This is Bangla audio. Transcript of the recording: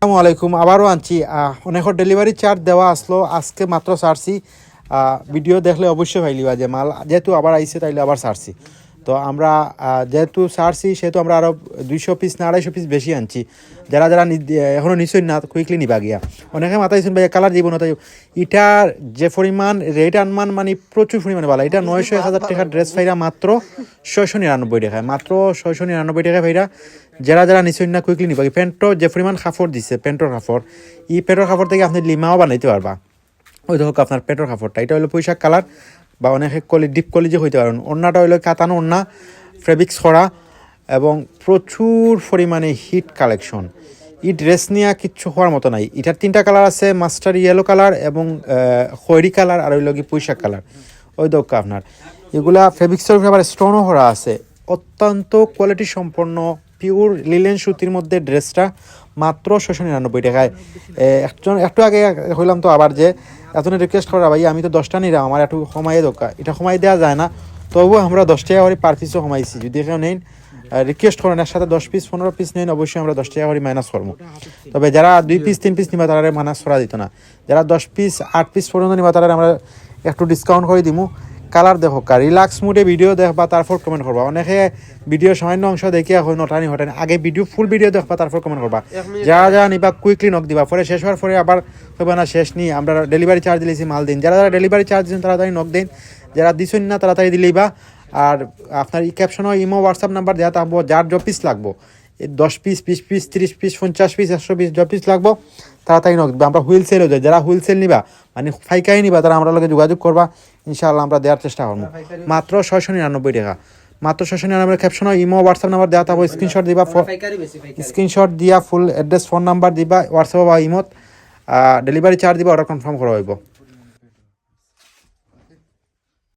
আসসালামু আলাইকুম। আবারও আনছি অনেকের ডেলিভারি চার্জ দেওয়া আসলো, আজকে মাত্র ছাড়ছি। ভিডিও দেখলে অবশ্যই ভাইলিবা যে মাল যেহেতু আবার আইছে তাইলে আবার ছাড়ছি। তো আমরা যেহেতু ছাড়ছি সেহেতু আমরা আরও 200 পিস না 250 পিস বেশি আনছি। যারা যারা এখনও নিশ্চয় না কুইকলি নিবা গিয়া। অনেকে মাথাইছেন ভাই কালার জীবন তাই এটার যে পরিমাণ রেট আনমান মানে প্রচুর পরিমাণে ভালো। এটা 900-1000 টাকার ড্রেস ফাইরা মাত্র 699 টাকায়, মাত্র 699 টাকা ফাইরা। যারা যারা নিশ্চয় না কুইকলি নিবা। প্যান্টও যে পরিমাণ কাপড় দিছে, প্যান্টর কাপড়, এই প্যান্টর কাপড় থেকে আপনি লিমাও বানাইতে পারবা। ওই দেখো আপনার পেটর কাপড়টা, এটা হলো পুঁইশাক কালার বা অনেকে ডিপ কলি যে হইতে পারেন। ওড়নাটা হইলো কাতানো ওড়না, ফেব্রিক্স করা এবং প্রচুর পরিমাণে হিট কালেকশন। এই ড্রেস নিয়ে কিচ্ছু হওয়ার মতো নাই। এটার 3টা কালার আছে, মাস্টার ইয়েলো কালার এবং খয়েরি কালার আর হইলো কি পুঁইশাক কালার। ওই দেখো আপনার এগুলা ফেব্রিক্সের ব্যাপারে স্টোনও করা আছে। অত্যন্ত কোয়ালিটি সম্পন্ন পিওর লিলেন সুতির মধ্যে ড্রেসটা মাত্র 699 টাকায়। একটু আগে হইলাম তো আবার যে এতনে রিকোয়েস্ট করা ভাই আমি তো 10টা নিলাম, আমার একটু সময়ে দরকার, এটা সময় দেওয়া যায় না। তবুও আমরা 10 টাকা করে পার পিসও কমাইছি। যদি কেউ নেন রিকোয়েস্ট করেন এর সাথে 10 পিস 15 পিস নেন, অবশ্যই আমরা 10 টাকা করে মাইনাস করবো। তবে যারা 2 পিস 3 পিস নিবা তারা মাইনাস করা দিত না। যারা 10 পিস 8 পিস পর্যন্ত নিবা তারা আমরা একটু ডিসকাউন্ট করে দিমু। কালার দেখো রিল্যাক্স মুডে ভিডিও দেখবা, তারপর কমেন্ট করবা। অনেকে ভিডিও সামান্য অংশ দেখে এখন নটানি হটানি, আগে ভিডিও ফুল ভিডিও দেখবা তারপর কমেন্ট করবা। যারা যারা নিবা কুইকলি নক দিবা, পরে শেষ হওয়ার পরে আবার হবে না শেষ নি আমরা ডেলিভারি চার্জ দিলেছি মাল দিন। যারা যারা ডেলিভারি চার্জ দিন তাড়াতাড়ি নক দিন, যারা দিছেন না তাড়াতাড়ি দিলেই বা। আর আপনার এই ক্যাপশনও ইমো হোয়াটসঅ্যাপ নাম্বার দেওয়া থাকবো, যার য পিস লাগবো 10 piece 20 piece 30 piece 50 piece 100 piece য পিস লাগবো তাড়াতাড়ি নক দিবা। আমরা হুইলসেলও দেয়, যারা হুইলসেল নিবা মানে ফাইকাই নিবা তারা আমরা লগে যোগাযোগ করবা, ইনশাআল্লাহ আমরা দেওয়ার চেষ্টা করবো। মাত্র 699 টাকা, মাত্র 699। ক্যাপশনও ইমো হোয়াটসঅ্যাপ নাম্বার দেওয়া থাকবো, স্ক্রিনশট দিবা, স্ক্রিনশট দিয়া ফুল অ্যাড্রেস ফোন নাম্বার দিবা হোয়াটসঅ্যাপ বা ইমোত, ডেলিভারি চার্জ দিবা, অর্ডার কনফার্ম করা হইব।